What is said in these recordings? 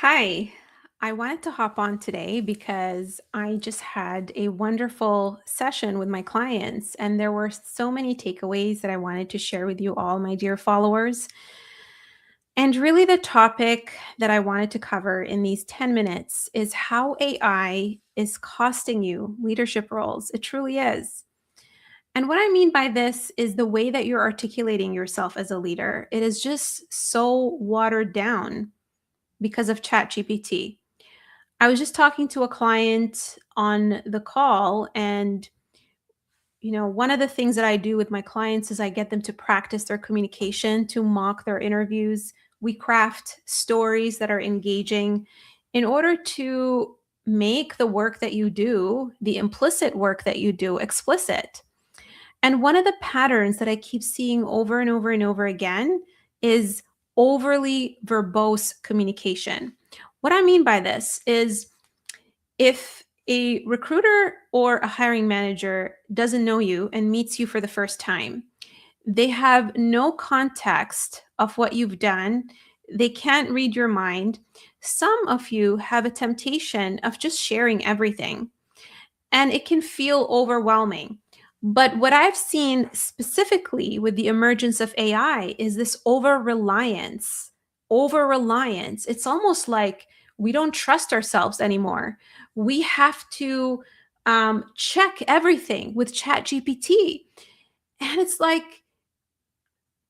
Hi, I wanted to hop on today because I just had a wonderful session with my clients, and there were so many takeaways that I wanted to share with you all, my dear followers. And really, the topic that I wanted to cover in these 10 minutes is how AI is costing you leadership roles. It truly is. And what I mean by this is the way that you're articulating yourself as a leader. It is just so watered down because of ChatGPT. I was just talking to a client on the call, and one of the things that I do with my clients is I get them to practice their communication, to mock their interviews. We craft stories that are engaging in order to make the work that you do, the implicit work that you do, explicit. And one of the patterns that I keep seeing over and over and over again is overly verbose communication. What I mean by this is, if a recruiter or a hiring manager doesn't know you and meets you for the first time, they have no context of what you've done. They can't read your mind. Some of you have a temptation of just sharing everything, and it can feel overwhelming. But what I've seen specifically with the emergence of AI is this over reliance. Over reliance. It's almost like we don't trust ourselves anymore. We have to check everything with ChatGPT. And it's like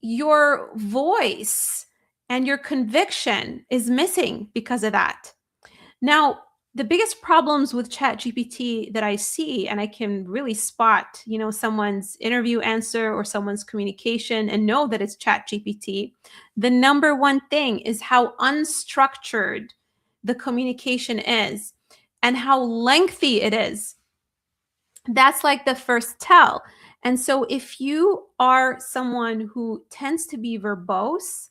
your voice and your conviction is missing because of that. Now, the biggest problems with ChatGPT that I see, and I can really spot, someone's interview answer or someone's communication and know that it's ChatGPT. The number one thing is how unstructured the communication is and how lengthy it is. That's like the first tell. And so if you are someone who tends to be verbose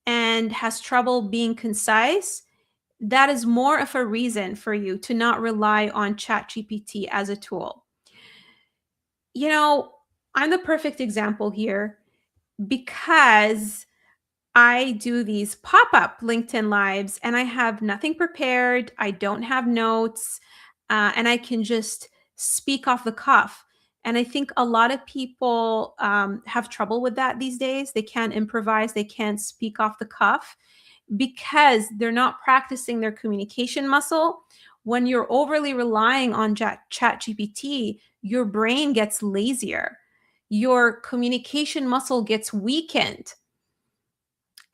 and has trouble being concise, that is more of a reason for you to not rely on ChatGPT as a tool. You know, I'm the perfect example here because I do these pop up LinkedIn lives and I have nothing prepared. I don't have notes, and I can just speak off the cuff. And I think a lot of people have trouble with that these days. They can't improvise, they can't speak off the cuff because they're not practicing their communication muscle. When you're overly relying on ChatGPT, your brain gets lazier, your communication muscle gets weakened.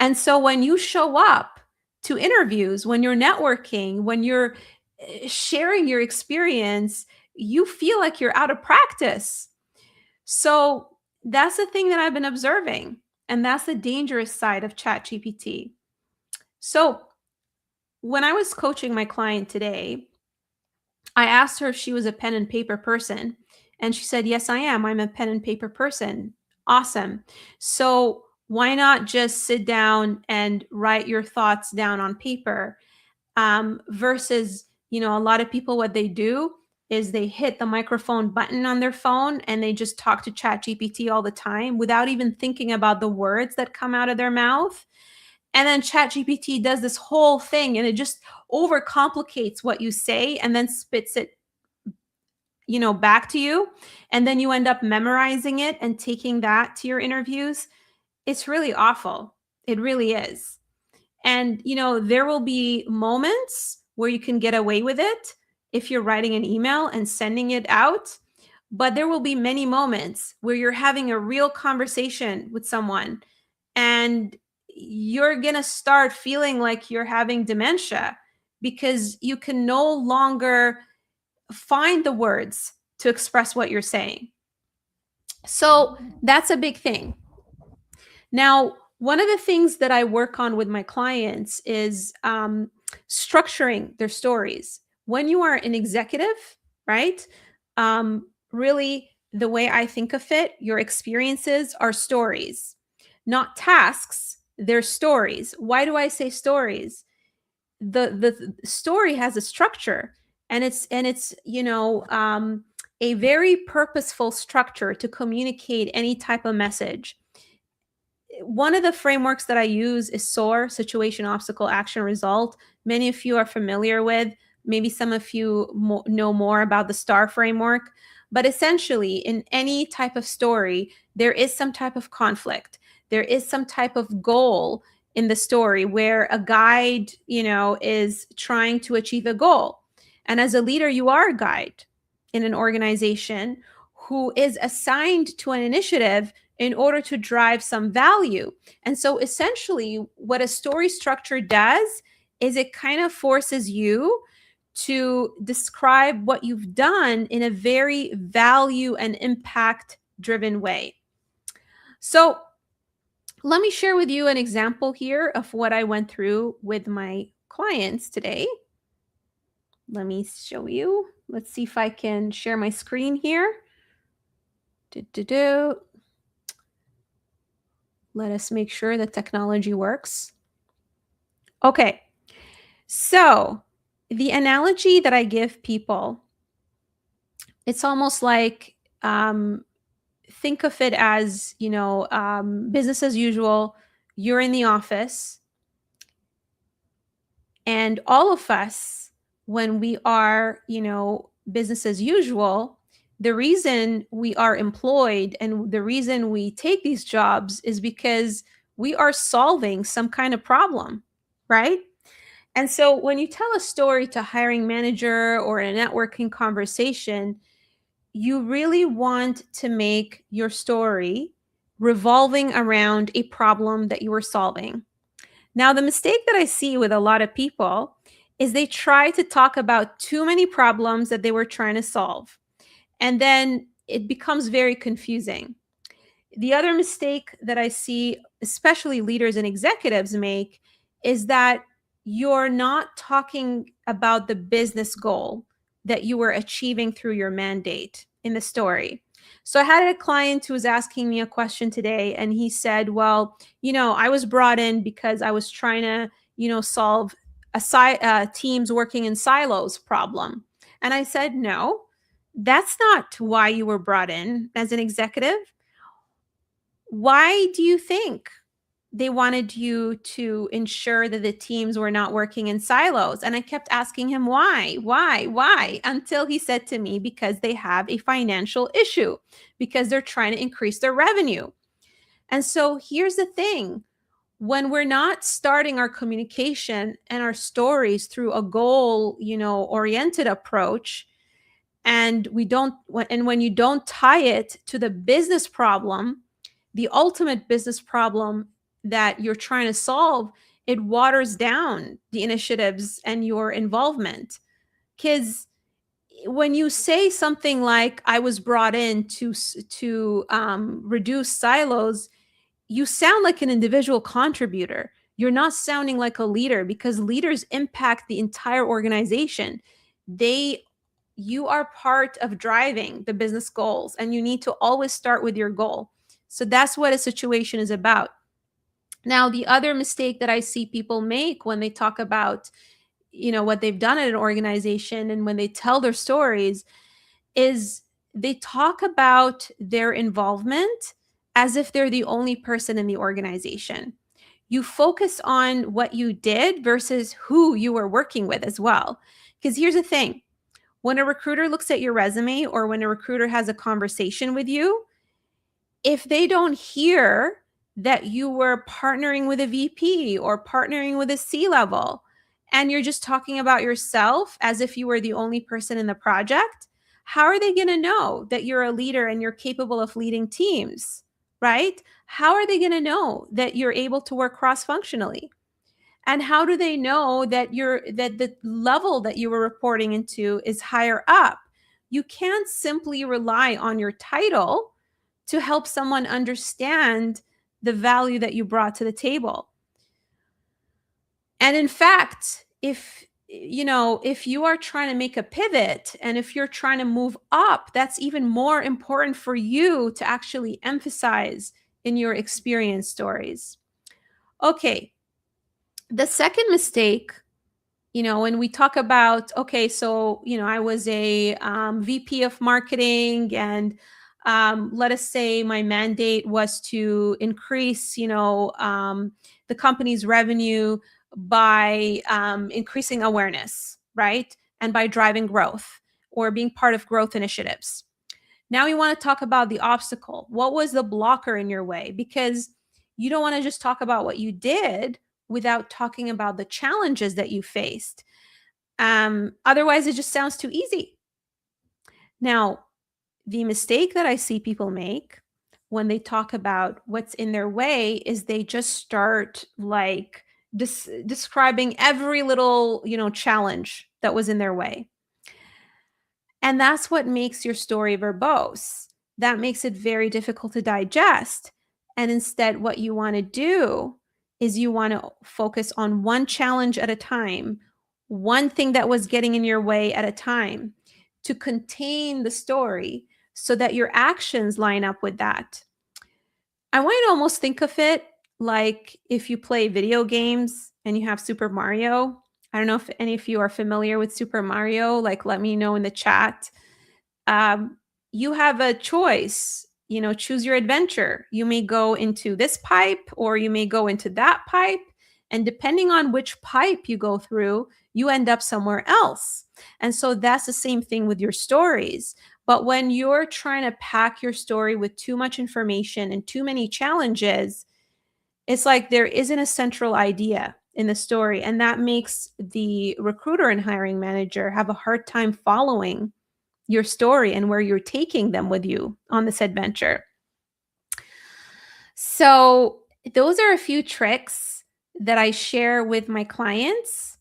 And so when you show up to interviews, when you're networking, when you're sharing your experience, you feel like you're out of practice. So that's the thing that I've been observing. And that's the dangerous side of ChatGPT. So when I was coaching my client today, I asked her if she was a pen and paper person. And she said, "Yes, I am. I'm a pen and paper person." Awesome. So why not just sit down and write your thoughts down on paper? Versus, a lot of people, what they do is they hit the microphone button on their phone and they just talk to ChatGPT all the time without even thinking about the words that come out of their mouth. And then ChatGPT does this whole thing and it just overcomplicates what you say and then spits it, back to you. And then you end up memorizing it and taking that to your interviews. It's really awful. It really is. And, there will be moments where you can get away with it if you're writing an email and sending it out. But there will be many moments where you're having a real conversation with someone and you're going to start feeling like you're having dementia because you can no longer find the words to express what you're saying. So that's a big thing. Now, one of the things that I work on with my clients is structuring their stories. When you are an executive, right? Really, the way I think of it, your experiences are stories, not tasks. They're stories. Why do I say stories? The story has a structure, and it's a very purposeful structure to communicate any type of message. One of the frameworks that I use is SOAR, Situation, Obstacle, Action, Result. Many of you are familiar with. Maybe some of you know more about the STAR framework. But essentially, in any type of story, there is some type of conflict. There is some type of goal in the story where a guide, is trying to achieve a goal. And as a leader, you are a guide in an organization who is assigned to an initiative in order to drive some value. And so essentially, what a story structure does is it kind of forces you to describe what you've done in a very value and impact driven way. So let me share with you an example here of what I went through with my clients today. Let me show you. Let's see if I can share my screen here. Let us make sure the technology works. Okay, so the analogy that I give people, it's almost like think of it as, business as usual. You're in the office, and all of us, when we are, business as usual, the reason we are employed and the reason we take these jobs is because we are solving some kind of problem, right? And so when you tell a story to a hiring manager or in a networking conversation, you really want to make your story revolving around a problem that you are solving. Now, the mistake that I see with a lot of people is they try to talk about too many problems that they were trying to solve, and then it becomes very confusing. The other mistake that I see, especially leaders and executives make, is that you're not talking about the business goal that you were achieving through your mandate in the story. So I had a client who was asking me a question today, and he said, well, I was brought in because I was trying to, solve a teams working in silos problem. And I said, no, that's not why you were brought in as an executive. Why do you think they wanted you to ensure that the teams were not working in silos? And I kept asking him why, until he said to me, because they have a financial issue, because they're trying to increase their revenue. And so here's the thing. When we're not starting our communication and our stories through a goal, oriented approach, and when you don't tie it to the business problem, the ultimate business problem that you're trying to solve, it waters down the initiatives and your involvement. Because when you say something like, I was brought in to reduce silos, you sound like an individual contributor. You're not sounding like a leader, because leaders impact the entire organization. You are part of driving the business goals, and you need to always start with your goal. So that's what a situation is about. Now, the other mistake that I see people make when they talk about, what they've done at an organization and when they tell their stories, is they talk about their involvement as if they're the only person in the organization. You focus on what you did versus who you were working with as well. Because here's the thing. When a recruiter looks at your resume, or when a recruiter has a conversation with you, if they don't hear that you were partnering with a VP or partnering with a C-level, and you're just talking about yourself as if you were the only person in the project, how are they going to know that you're a leader and you're capable of leading teams, right? How are they going to know that you're able to work cross-functionally? And how do they know that the level that you were reporting into is higher up? You can't simply rely on your title to help someone understand the value that you brought to the table. And in fact, if you are trying to make a pivot and if you're trying to move up, that's even more important for you to actually emphasize in your experience stories. Okay. The second mistake, when we talk about, okay, so, I was a VP of marketing, and Let us say my mandate was to increase, the company's revenue by increasing awareness, right? And by driving growth or being part of growth initiatives. Now we want to talk about the obstacle. What was the blocker in your way? Because you don't want to just talk about what you did without talking about the challenges that you faced. Otherwise, it just sounds too easy. Now, the mistake that I see people make when they talk about what's in their way is they just start like describing every little, challenge that was in their way. And that's what makes your story verbose. That makes it very difficult to digest. And instead, what you want to do is you want to focus on one challenge at a time, one thing that was getting in your way at a time to contain the story so that your actions line up with that. I want you to almost think of it like if you play video games and you have Super Mario. I don't know if any of you are familiar with Super Mario. Like, let me know in the chat. um, you have a choice. Choose your adventure. You may go into this pipe or you may go into that pipe. And depending on which pipe you go through, you end up somewhere else. And so that's the same thing with your stories. But when you're trying to pack your story with too much information and too many challenges, it's like there isn't a central idea in the story. And that makes the recruiter and hiring manager have a hard time following your story and where you're taking them with you on this adventure. So, those are a few tricks that I share with my clients.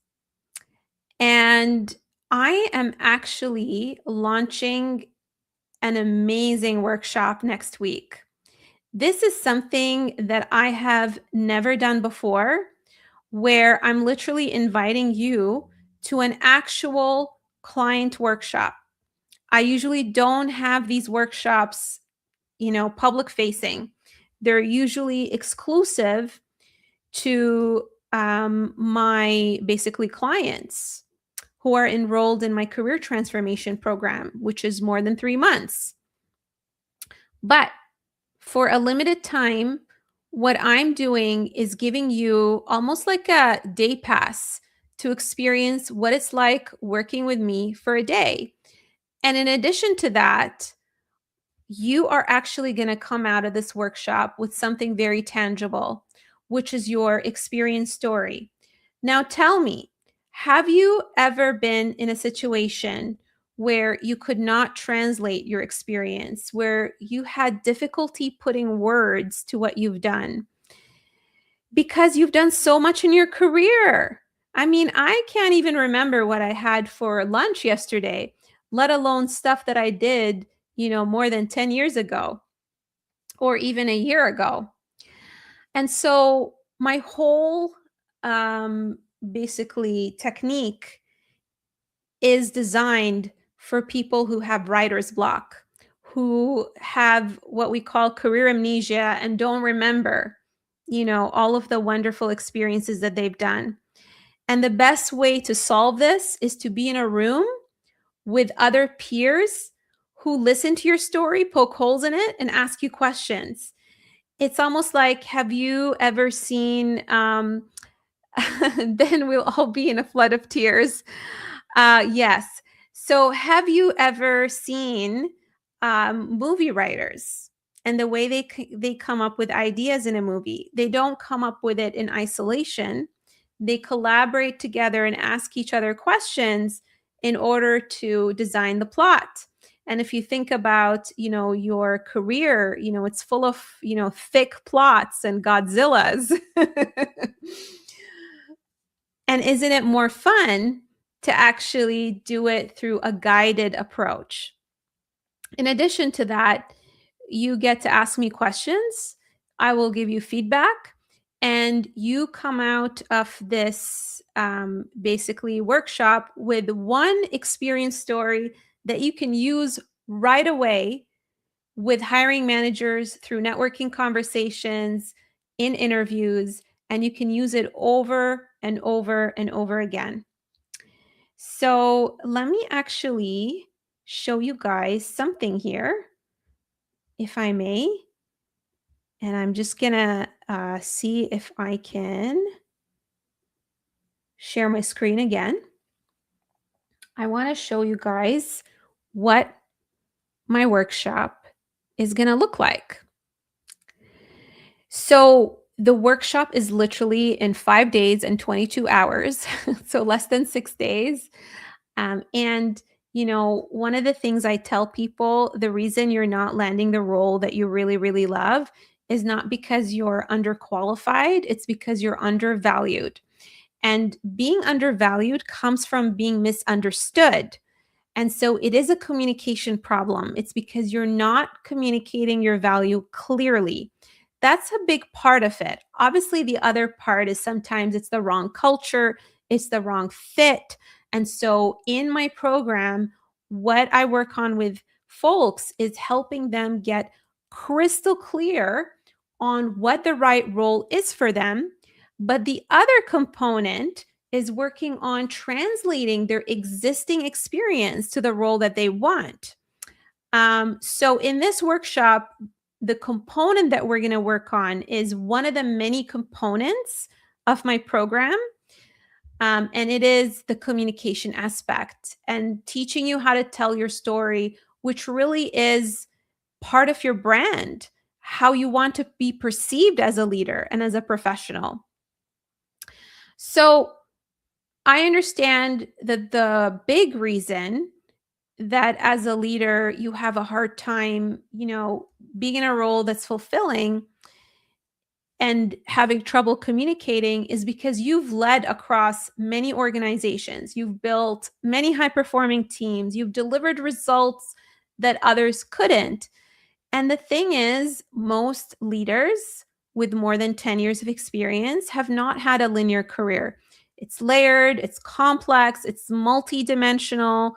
And I am actually launching an amazing workshop next week. This is something that I have never done before, where I'm literally inviting you to an actual client workshop. I usually don't have these workshops, public facing. They're usually exclusive to my basically clients who are enrolled in my career transformation program, which is more than 3 months. But for a limited time, what I'm doing is giving you almost like a day pass to experience what it's like working with me for a day. And in addition to that, you are actually going to come out of this workshop with something very tangible, which is your experience story. Now, tell me, have you ever been in a situation where you could not translate your experience, where you had difficulty putting words to what you've done? Because you've done so much in your career. I mean, I can't even remember what I had for lunch yesterday, let alone stuff that I did, more than 10 years ago or even a year ago. And so my whole basically technique is designed for people who have writer's block, who have what we call career amnesia and don't remember, all of the wonderful experiences that they've done. And the best way to solve this is to be in a room with other peers who listen to your story, poke holes in it, and ask you questions. It's almost like, have you ever seen, then we'll all be in a flood of tears. Yes. So, have you ever seen movie writers and the way they come up with ideas in a movie? They don't come up with it in isolation. They collaborate together and ask each other questions in order to design the plot. And if you think about, your career, it's full of, thick plots and Godzillas. And isn't it more fun to actually do it through a guided approach? In addition to that, you get to ask me questions. I will give you feedback, and you come out of this basically workshop with one experience story that you can use right away with hiring managers through networking conversations, in interviews, and you can use it over and over and over again. So let me actually show you guys something here. if I may. And I'm just gonna see if I can share my screen again. I want to show you guys what my workshop is gonna look like. So the workshop is literally in 5 days and 22 hours, so less than 6 days. And one of the things I tell people, the reason you're not landing the role that you really, really love is not because you're underqualified, it's because you're undervalued. And being undervalued comes from being misunderstood. And so it is a communication problem. It's because you're not communicating your value clearly. That's a big part of it. Obviously, the other part is sometimes it's the wrong culture, it's the wrong fit. And so in my program, what I work on with folks is helping them get crystal clear on what the right role is for them. But the other component is working on translating their existing experience to the role that they want. So in this workshop, the component that we're going to work on is one of the many components of my program. And it is the communication aspect and teaching you how to tell your story, which really is part of your brand, how you want to be perceived as a leader and as a professional. So I understand that the big reason that as a leader you have a hard time, being in a role that's fulfilling and having trouble communicating is because you've led across many organizations. You've built many high performing teams. You've delivered results that others couldn't. And the thing is, most leaders with more than 10 years of experience have not had a linear career. It's layered, it's complex, it's multidimensional,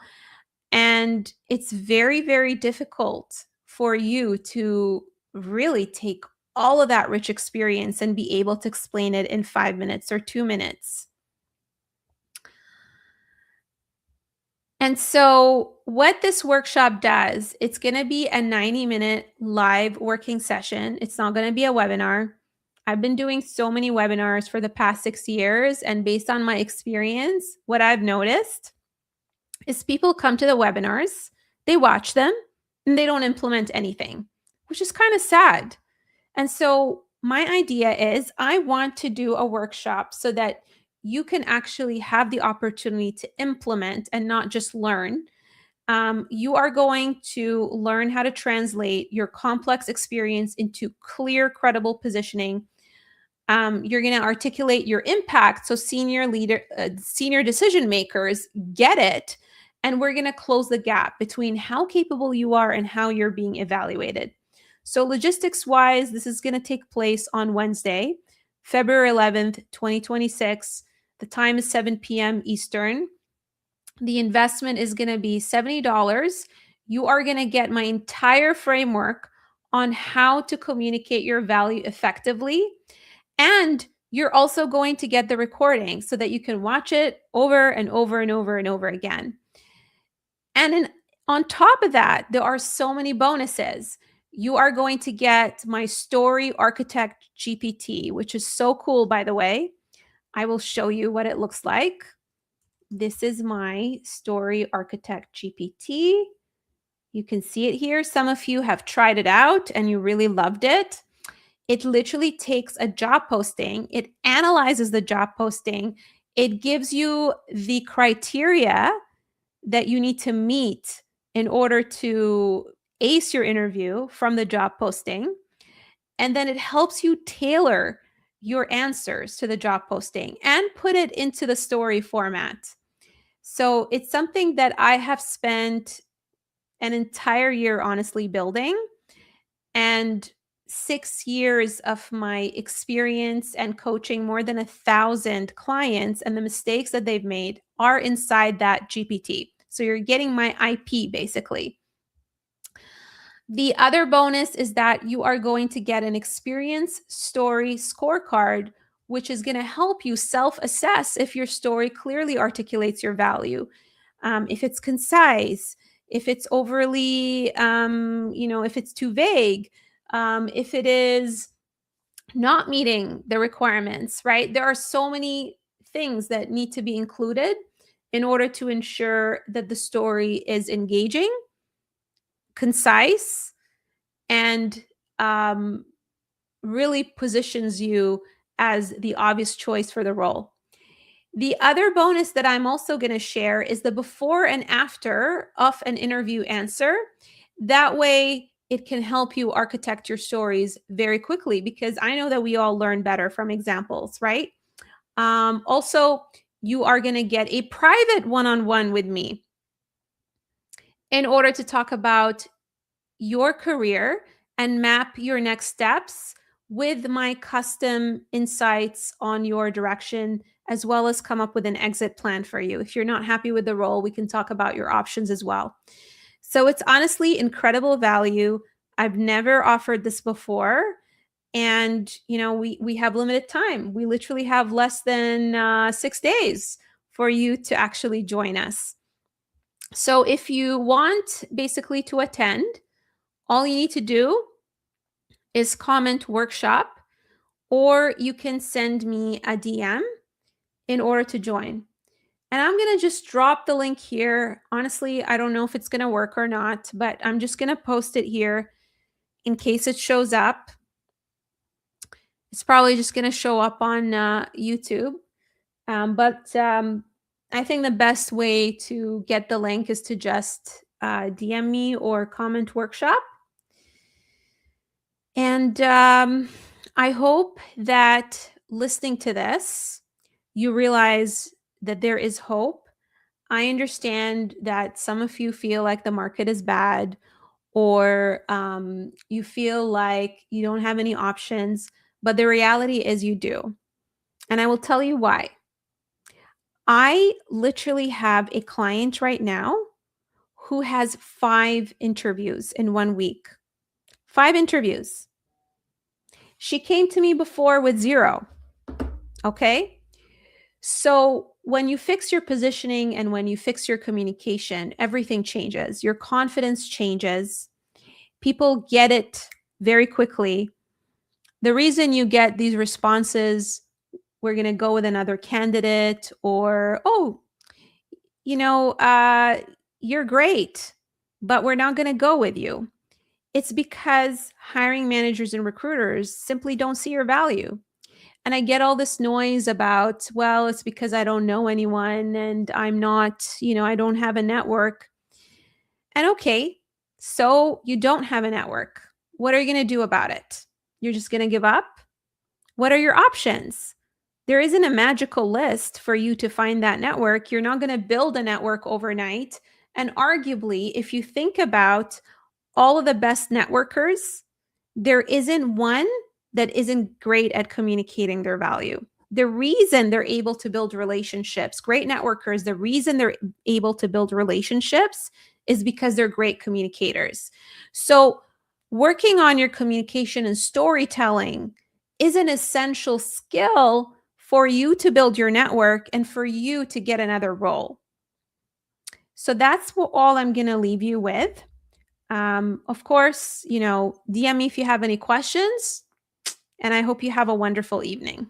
and it's very, very difficult for you to really take all of that rich experience and be able to explain it in 5 minutes or 2 minutes. And so, what this workshop does, it's going to be a 90-minute live working session. It's not going to be a webinar. I've been doing so many webinars for the past 6 years. And based on my experience, what I've noticed is people come to the webinars, they watch them, and they don't implement anything, which is kind of sad. And so my idea is I want to do a workshop so that you can actually have the opportunity to implement and not just learn. You are going to learn how to translate your complex experience into clear, credible positioning. You're going to articulate your impact so senior decision makers get it. And we're going to close the gap between how capable you are and how you're being evaluated. So logistics wise, this is going to take place on Wednesday, February 11th, 2026. The time is 7 p.m. Eastern. The investment is going to be $70. You are going to get my entire framework on how to communicate your value effectively. And you're also going to get the recording so that you can watch it over and over and over and over again. And on top of that, there are so many bonuses. You are going to get my Story Architect GPT, which is so cool, by the way. I will show you what it looks like. This is my Story Architect GPT. You can see it here. Some of you have tried it out and you really loved it. It literally takes a job posting, it analyzes the job posting, it gives you the criteria that you need to meet in order to ace your interview from the job posting. And then it helps you tailor your answers to the job posting and put it into the story format. So it's something that I have spent an entire year honestly building, and 6 years of my experience and coaching more than 1,000 clients, and the mistakes that they've made are inside that GPT. So you're getting my IP basically. The other bonus is that you are going to get an experience story scorecard, which is going to help you self-assess if your story clearly articulates your value, if it's concise, if it's overly, if it's too vague, if it is not meeting the requirements, right? There are so many things that need to be included in order to ensure that the story is engaging, concise, and um, really positions you as the obvious choice for the role. The other bonus that I'm also going to share is the before and after of an interview answer. That way, it can help you architect your stories very quickly, because I know that we all learn better from examples, right? Also, you are going to get a private one-on-one with me in order to talk about your career and map your next steps with my custom insights on your direction, as well as come up with an exit plan for you. If you're not happy with the role, we can talk about your options as well. So it's honestly incredible value. I've never offered this before. And we have limited time. We literally have less than 6 days for you to actually join us. So if you want basically to attend, all you need to do is comment workshop, or you can send me a DM in order to join. And I'm going to just drop the link here. Honestly, I don't know if it's going to work or not, but I'm just going to post it here in case it shows up. It's probably just going to show up on YouTube. But I think the best way to get the link is to just DM me or comment workshop. And I hope that listening to this, you realize that there is hope. I understand that some of you feel like the market is bad, or you feel like you don't have any options, but the reality is you do. And I will tell you why. I literally have a client right now who has 5 interviews in 1 week. 5 interviews. She came to me before with 0. Okay? So when you fix your positioning and when you fix your communication, everything changes. Your confidence changes. People get it very quickly. The reason you get these responses, we're going to go with another candidate, or, oh, you're great, but we're not going to go with you. It's because hiring managers and recruiters simply don't see your value. And I get all this noise about, well, it's because I don't know anyone and I'm not, I don't have a network. And okay, so you don't have a network. What are you going to do about it? You're just going to give up? What are your options? There isn't a magical list for you to find that network. You're not going to build a network overnight. And arguably, if you think about all of the best networkers, there isn't one that isn't great at communicating their value. The reason they're able to build relationships, great networkers, the reason they're able to build relationships is because they're great communicators. So working on your communication and storytelling is an essential skill for you to build your network and for you to get another role. So that's all I'm going to leave you with. Of course, DM me if you have any questions, and I hope you have a wonderful evening.